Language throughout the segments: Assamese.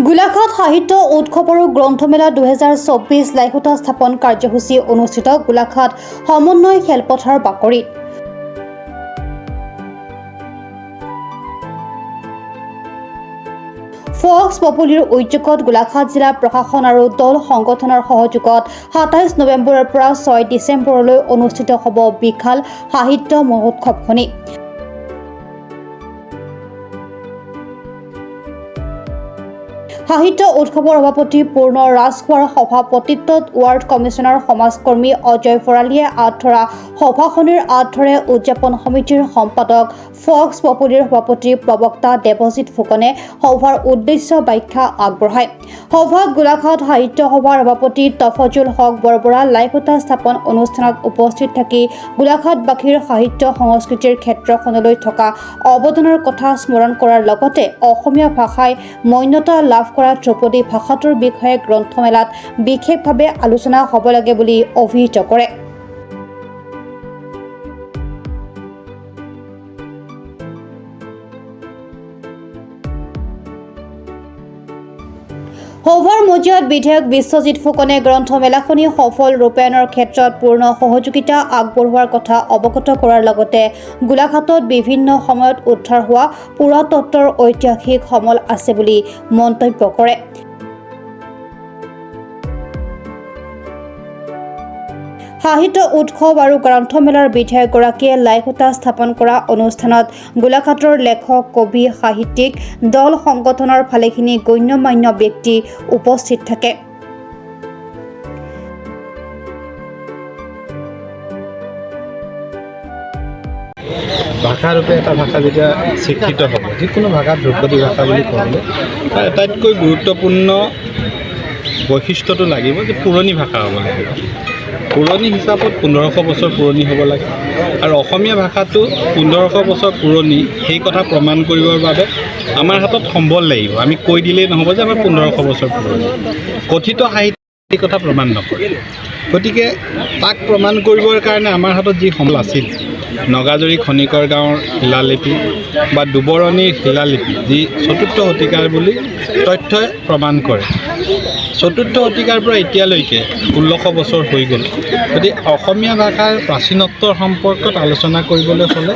গোলাঘাট সাহিত্য উৎসৱ আৰু গ্ৰন্থমেলা 2024 লাইখুটা স্থাপন কাৰ্যসূচী অনুষ্ঠিত গোলাঘাট সমন্বয় খেলপথাৰ বাকৰিত। ফক্স পপুলাৰ উদ্যোগত গোলাঘাট জিলা প্ৰশাসন আৰু দল সংগঠনৰ সহযোগত 27 নৱেম্বৰৰ পৰা 6 ডিচেম্বৰলৈ অনুষ্ঠিত হ'ব বিশাল সাহিত্য মহোৎসৱখনি। সাহিত্য উৎসৱৰ সভাপতি পূৰ্ণ ৰাজখোৱাৰ সভাপতিত্বত ৱাৰ্ড কমিছনাৰ সমাজকৰ্মী অজয় ভৰালীয়ে আঁতৰা সভাখনিৰ আঁতৰে উদযাপন সমিতিৰ সম্পাদক ফক্স পপুলাৰ সভাপতি প্ৰবক্তা দেৱজিৎ ফুকনে সভাৰ উদ্দেশ্য ব্যাখ্যা আগবঢ়ায়। সভাত গোলাঘাট সাহিত্য সভাৰ সভাপতি তফজুল হক বৰবৰা লাইখুটা স্থাপন অনুষ্ঠানত উপস্থিত থাকি গোলাঘাটবাসীৰ সাহিত্য সংস্কৃতিৰ ক্ষেত্ৰখনলৈ থকা অৱদানৰ কথা স্মৰণ কৰাৰ লগতে অসমীয়া ভাষাই মান্যতা লাভ কৰা ধ্ৰুপদী ভাষাটোৰ বিষয়ে গ্ৰন্থমেলাত বিশেষভাৱে আলোচনা হ'ব লাগে বুলি অভিহিত কৰে। সভাৰ মজিয়াত বিধায়ক বিশ্বজিৎ ফুকনে গ্ৰন্থমেলাখনি সফল ৰূপায়ণৰ ক্ষেত্ৰত পূৰ্ণ সহযোগিতা আগবঢ়োৱাৰ কথা অৱগত কৰাৰ লগতে গোলাঘাটত বিভিন্ন সময়ত উদ্ধাৰ হোৱা পুৰাতত্বৰ ঐতিহাসিক সমল আছে বুলি মন্তব্য কৰে। সাহিত্য উৎসৱ আৰু গ্ৰন্থমেলাৰ বিধায়কগৰাকীয়ে লাইখুটা স্থাপন কৰা অনুষ্ঠানত গোলাঘাটৰ লেখক, কবি, সাহিত্যিক, দল সংগঠনৰ ভালেখিনি গণ্যমান্য ব্যক্তি উপস্থিত থাকে। ভাষাৰূপে এটা ভাষা যেতিয়া স্বীকৃত হ'ব, যিকোনো ভাষা ধ্ৰুপদী ভাষা বুলি ক'লে তাৰ আটাইতকৈ গুৰুত্বপূৰ্ণ বৈশিষ্ট্যটো লাগিব যে পুৰণি ভাষা হ'ব লাগিব। পুৰণি হিচাপত 1500 বছৰ পুৰণি হ'ব লাগে আৰু অসমীয়া ভাষাটো 1500 বছৰ পুৰণি সেই কথা প্ৰমাণ কৰিবৰ বাবে আমাৰ হাতত সম্বল লাগিব। আমি কৈ দিলেই নহ'ব যে আমাৰ 1500 বছৰ পুৰণি। কথিত সাহিত্যিক কথা প্ৰমাণ নকৰে। গতিকে তাক প্ৰমাণ কৰিবৰ কাৰণে আমাৰ হাতত যি সম্বল আছিল, নগাজৰি খনিকৰ গাঁৱৰ শিলালিপি বা দুবৰণিৰ শিলালিপি, যি 4ৰ্থ শতিকাৰ বুলি তথ্যই প্ৰমাণ কৰে। 4ৰ্থ শতিকাৰ পৰা এতিয়ালৈকে 1600 বছৰ হৈ গ'ল। যদি অসমীয়া ভাষাৰ প্ৰাচীনত্বৰ সম্পৰ্কত আলোচনা কৰিবলৈ হ'লে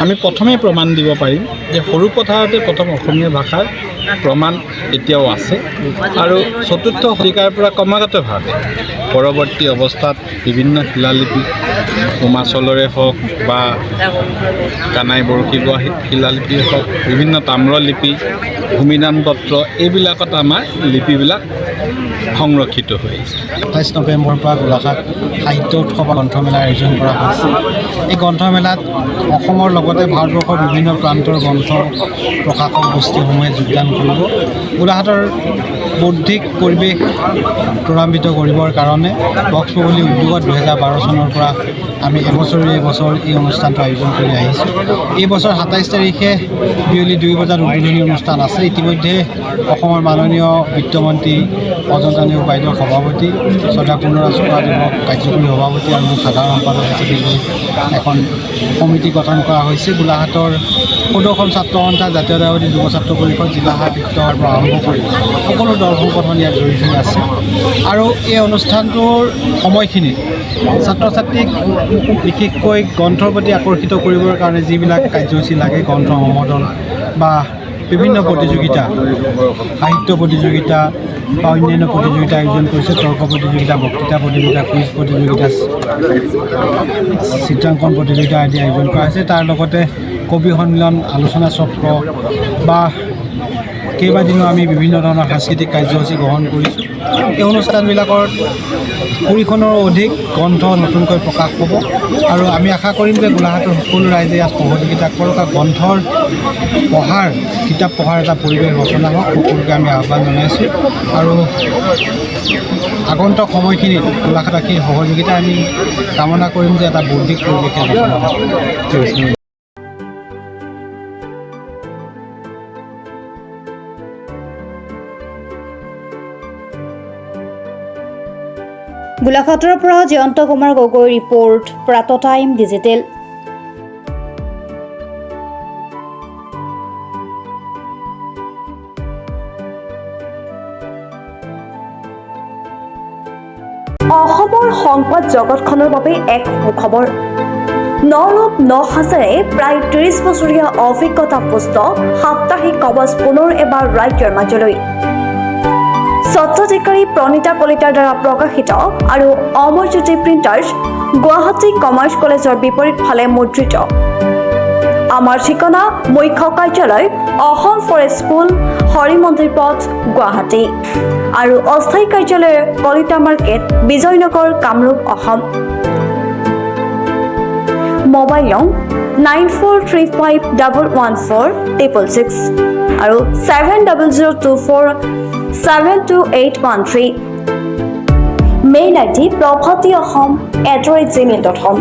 আমি প্ৰথমেই প্ৰমাণ দিব পাৰিম যে সৰু পথাৰতে প্ৰথম অসমীয়া ভাষাৰ প্ৰমাণ এতিয়াও আছে আৰু 4ৰ্থ শতিকাৰ পৰা ক্ৰমাগতভাৱে পৰৱৰ্তী অৱস্থাত বিভিন্ন শিলালিপি হিমাচলৰে হওক বা কানাই বৰশী বোৱা শিলালিপিয়ে হওক, বিভিন্ন তাম্ৰলিপি, ভূমিদান পত্ৰ, এইবিলাকত আমাৰ লিপিবিলাক সংৰক্ষিত হৈ আছে। 27 নৱেম্বৰৰ পৰা গোলাঘাট সাহিত্য উৎসৱ গ্ৰন্থমেলাৰ আয়োজন কৰা হৈছে। এই গ্ৰন্থমেলাত অসমৰ লগতে ভাৰতবৰ্ষৰ বিভিন্ন প্ৰান্তৰ গ্ৰন্থ প্ৰকাশক গোষ্ঠীসমূহে যোগদান কৰিব। গোলাঘাটৰ বৌদ্ধিক পৰিৱেশ ত্বৰান্বিত কৰিবৰ কাৰণে ফক্স পপুলাৰ উদ্যোগত 2012 চনৰ পৰা আমি এবছৰ এই অনুষ্ঠানটো আয়োজন কৰি আহিছোঁ। এই বছৰ 27 তাৰিখে বিয়লি 2 বজাত উদ্বোধনী অনুষ্ঠান আছে। ইতিমধ্যে অসমৰ মাননীয় বিত্তমন্ত্ৰী অজন্তা নেওগ বাইদেউৰ সভাপতি, শ্ৰদ্ধা পূৰ্ণ ৰাজখোৱাদেৱক কাৰ্যকৰী সভাপতি আৰু সাধাৰণ সম্পাদক হিচাপে লৈ এখন সমিতি গঠন কৰা হৈছে। গোলাঘাটৰ সুদৰ্শন ছাত্ৰ সন্থা, জাতীয়তাবাদী যুৱ ছাত্ৰ পৰিষদ, জিলা সাহিত্যৰ পৰা আৰম্ভ কৰি সকলো দল সংগঠন ইয়াত জড়িত হৈ আছে আৰু এই অনুষ্ঠানটোৰ সময়খিনিত ছাত্ৰ ছাত্ৰীক বিশেষকৈ গ্ৰন্থৰ প্ৰতি আকৰ্ষিত কৰিবৰ কাৰণে যিবিলাক কাৰ্যসূচী লাগে, গ্ৰন্থ সম্বোধন বা বিভিন্ন প্ৰতিযোগিতা, সাহিত্য প্ৰতিযোগিতা বা অন্যান্য প্ৰতিযোগিতা আয়োজন কৰিছে। তৰ্ক প্ৰতিযোগিতা, বক্তৃতা প্ৰতিযোগিতা, কুইজ প্ৰতিযোগিতা, চিত্ৰাংকন প্ৰতিযোগিতা আদি আয়োজন কৰা হৈছে। তাৰ লগতে কবি সন্মিলন, আলোচনা চক্ৰ বা কেইবাদিনো আমি বিভিন্ন ধৰণৰ সাংস্কৃতিক কাৰ্যসূচী গ্ৰহণ কৰিছোঁ। এই অনুষ্ঠানবিলাকৰ 20খনৰ অধিক গ্ৰন্থ নতুনকৈ প্ৰকাশ পাব আৰু আমি আশা কৰিম যে গোলাঘাটৰ সকলো ৰাইজে ইয়াত সহযোগিতা কৰক আৰু গ্ৰন্থৰ কিতাপ পঢ়াৰ এটা পৰিৱেশ ৰচনা হওক, সকলোকে আমি আহ্বান জনাইছোঁ আৰু আগন্তুক সময়খিনিত গোলাঘাটবাসীৰ সহযোগিতা আমি কামনা কৰিম যে এটা বৌদ্ধিক পৰিৱেশে ৰচনা হওক। গোলাঘাটৰ পৰা জয়ন্ত কুমাৰ গগৈ ৰিপৰ্ট, প্ৰাত টাইম ডিজিটেল। অসমৰ সংবাদ জগতখনৰ বাবে এক সুখবৰ। নৰূপ নসাজেৰে প্ৰায় 30 বছৰীয়া অভিজ্ঞতাপুষ্ট সাপ্তাহিক কবচ পুনৰ এবাৰ ৰাজ্যৰ মাজলৈ। স্বত্বাধিকাৰী প্ৰণীতা কলিতাৰ দ্বাৰা প্ৰকাশিত আৰু অমৰজ্যোতি প্ৰিণ্টাৰ্ছ, গুৱাহাটী কমাৰ্চ কলেজৰ বিপৰীত ফালে মুদ্ৰিত। আমাৰ ঠিকনা মুখ্য কাৰ্যালয় অসম ফৰেষ্ট স্কুল, হৰি মন্দিৰ পথ, গুৱাহাটী আৰু অস্থায়ী কাৰ্যালয় কলিতা মাৰ্কেট, বিজয়নগৰ, কামৰূপ, অসম। মোবাইল নং 9435114666 আৰু 7002472813। Mail ID probhatiahom@gmail.com।